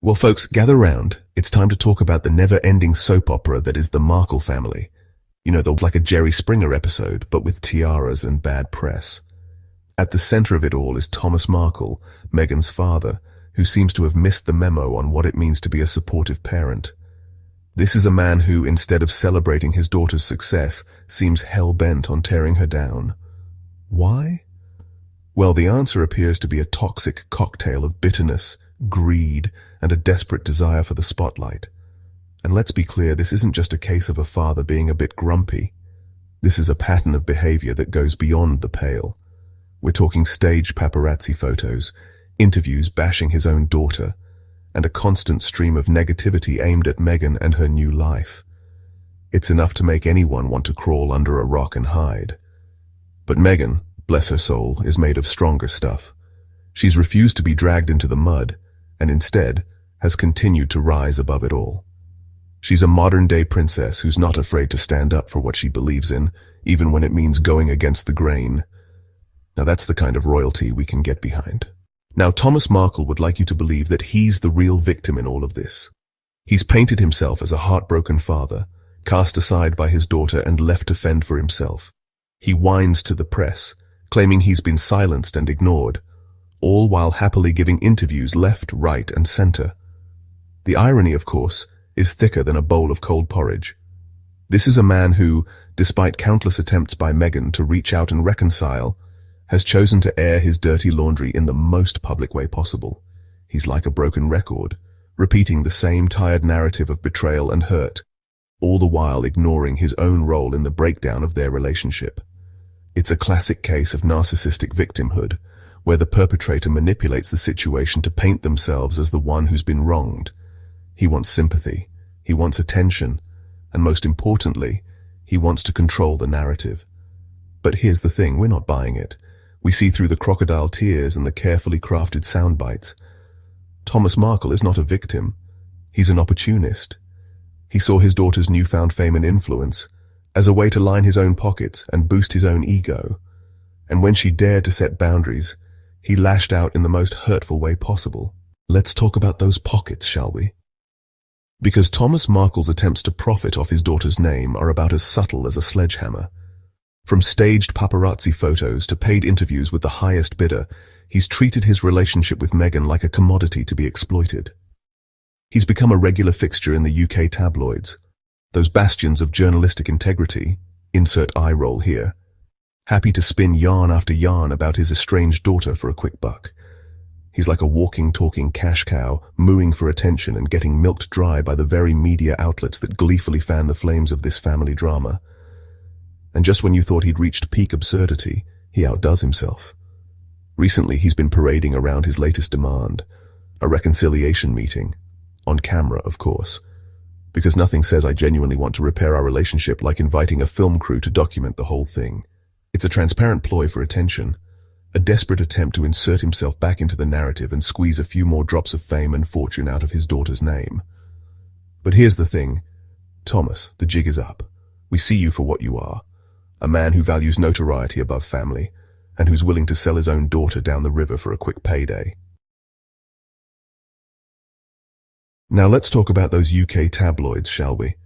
Well, folks, gather round. It's time to talk about the never-ending soap opera that is the Markle family. You know, like a Jerry Springer episode, but with tiaras and bad press. At the center of it all is Thomas Markle, Meghan's father, who seems to have missed the memo on what it means to be a supportive parent. This is a man who, instead of celebrating his daughter's success, seems hell-bent on tearing her down. Why? Well, the answer appears to be a toxic cocktail of bitterness, greed, and a desperate desire for the spotlight. And let's be clear, this isn't just a case of a father being a bit grumpy. This is a pattern of behavior that goes beyond the pale. We're talking staged paparazzi photos, interviews bashing his own daughter, and a constant stream of negativity aimed at Meghan and her new life. It's enough to make anyone want to crawl under a rock and hide. But Meghan, bless her soul, is made of stronger stuff. She's refused to be dragged into the mud, and instead has continued to rise above it all. She's a modern-day princess who's not afraid to stand up for what she believes in, even when it means going against the grain. Now that's the kind of royalty we can get behind. Now Thomas Markle would like you to believe that he's the real victim in all of this. He's painted himself as a heartbroken father, cast aside by his daughter and left to fend for himself. He whines to the press, claiming he's been silenced and ignored, all while happily giving interviews left, right, and center. The irony, of course, is thicker than a bowl of cold porridge. This is a man who, despite countless attempts by Meghan to reach out and reconcile, has chosen to air his dirty laundry in the most public way possible. He's like a broken record, repeating the same tired narrative of betrayal and hurt, all the while ignoring his own role in the breakdown of their relationship. It's a classic case of narcissistic victimhood, where the perpetrator manipulates the situation to paint themselves as the one who's been wronged. He wants sympathy, he wants attention, and most importantly, he wants to control the narrative. But here's the thing, we're not buying it. We see through the crocodile tears and the carefully crafted sound bites. Thomas Markle is not a victim. He's an opportunist. He saw his daughter's newfound fame and influence as a way to line his own pockets and boost his own ego. And when she dared to set boundaries, he lashed out in the most hurtful way possible. Let's talk about those pockets, shall we? Because Thomas Markle's attempts to profit off his daughter's name are about as subtle as a sledgehammer. From staged paparazzi photos to paid interviews with the highest bidder, he's treated his relationship with Meghan like a commodity to be exploited. He's become a regular fixture in the UK tabloids, those bastions of journalistic integrity, insert eye roll here, happy to spin yarn after yarn about his estranged daughter for a quick buck. He's like a walking, talking cash cow, mooing for attention and getting milked dry by the very media outlets that gleefully fan the flames of this family drama. And just when you thought he'd reached peak absurdity, he outdoes himself. Recently, he's been parading around his latest demand, a reconciliation meeting, on camera, of course, because nothing says I genuinely want to repair our relationship like inviting a film crew to document the whole thing. It's a transparent ploy for attention, a desperate attempt to insert himself back into the narrative and squeeze a few more drops of fame and fortune out of his daughter's name. But here's the thing, Thomas, the jig is up. We see you for what you are, a man who values notoriety above family, and who's willing to sell his own daughter down the river for a quick payday. Now let's talk about those UK tabloids, shall we?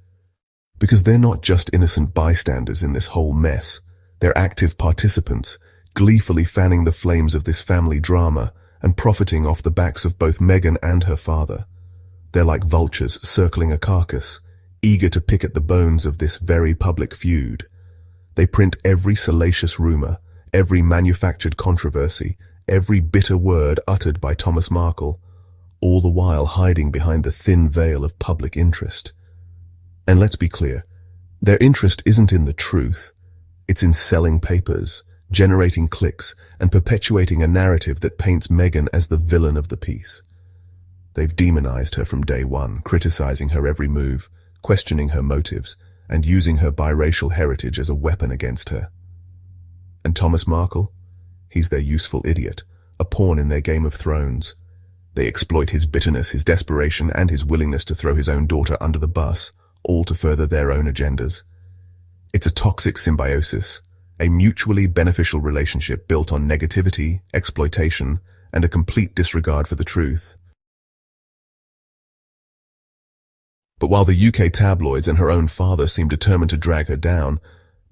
Because they're not just innocent bystanders in this whole mess. They're active participants, gleefully fanning the flames of this family drama and profiting off the backs of both Meghan and her father. They're like vultures circling a carcass, eager to pick at the bones of this very public feud. They print every salacious rumor, every manufactured controversy, every bitter word uttered by Thomas Markle, all the while hiding behind the thin veil of public interest. And let's be clear, their interest isn't in the truth. It's in selling papers, generating clicks, and perpetuating a narrative that paints Meghan as the villain of the piece. They've demonized her from day one, criticizing her every move, questioning her motives, and using her biracial heritage as a weapon against her. And Thomas Markle? He's their useful idiot, a pawn in their Game of Thrones. They exploit his bitterness, his desperation, and his willingness to throw his own daughter under the bus, all to further their own agendas. It's a toxic symbiosis, a mutually beneficial relationship built on negativity, exploitation, and a complete disregard for the truth. But while the UK tabloids and her own father seem determined to drag her down,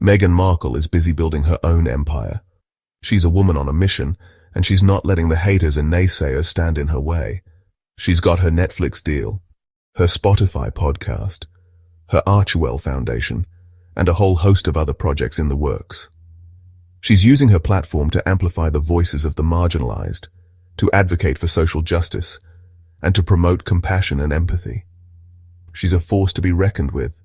Meghan Markle is busy building her own empire. She's a woman on a mission, and she's not letting the haters and naysayers stand in her way. She's got her Netflix deal, her Spotify podcast, her Archewell Foundation, and a whole host of other projects in the works. She's using her platform to amplify the voices of the marginalized, to advocate for social justice, and to promote compassion and empathy. She's a force to be reckoned with,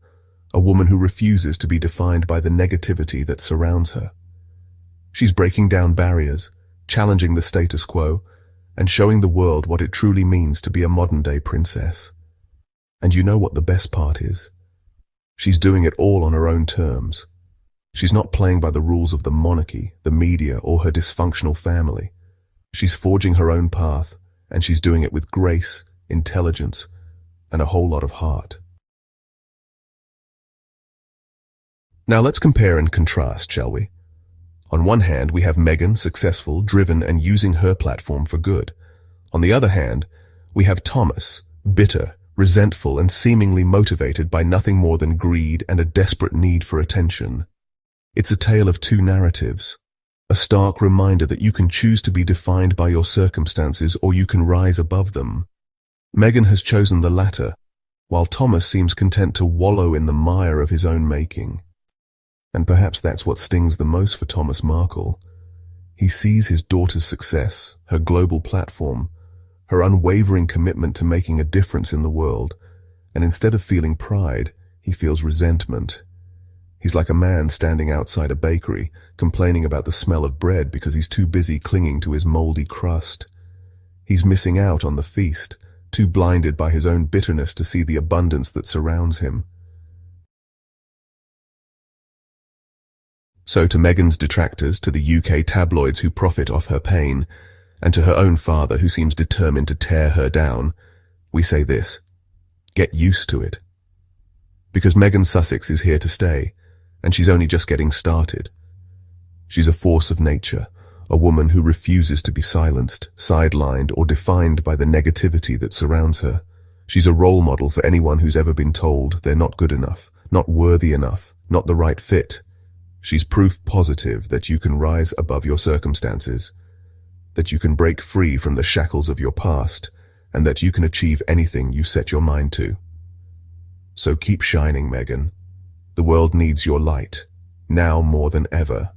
a woman who refuses to be defined by the negativity that surrounds her. She's breaking down barriers, challenging the status quo, and showing the world what it truly means to be a modern-day princess. And you know what the best part is? She's doing it all on her own terms. She's not playing by the rules of the monarchy, the media, or her dysfunctional family. She's forging her own path, and she's doing it with grace, intelligence, and a whole lot of heart. Now let's compare and contrast, shall we? On one hand, we have Meghan, successful, driven, and using her platform for good. On the other hand, we have Thomas, bitter, resentful, and seemingly motivated by nothing more than greed and a desperate need for attention. It's a tale of two narratives, a stark reminder that you can choose to be defined by your circumstances or you can rise above them. Meghan has chosen the latter, while Thomas seems content to wallow in the mire of his own making. And perhaps that's what stings the most for Thomas Markle. He sees his daughter's success, her global platform, her unwavering commitment to making a difference in the world, and instead of feeling pride, he feels resentment. He's like a man standing outside a bakery, complaining about the smell of bread because he's too busy clinging to his moldy crust. He's missing out on the feast, too blinded by his own bitterness to see the abundance that surrounds him. So to Meghan's detractors, to the UK tabloids who profit off her pain, and to her own father who seems determined to tear her down, we say this: get used to it. Because Meghan Sussex is here to stay, and she's only just getting started. She's a force of nature, a woman who refuses to be silenced, sidelined, or defined by the negativity that surrounds her. She's a role model for anyone who's ever been told they're not good enough, not worthy enough, not the right fit. She's proof positive that you can rise above your circumstances, that you can break free from the shackles of your past, and that you can achieve anything you set your mind to. So keep shining, Meghan. The world needs your light, now more than ever.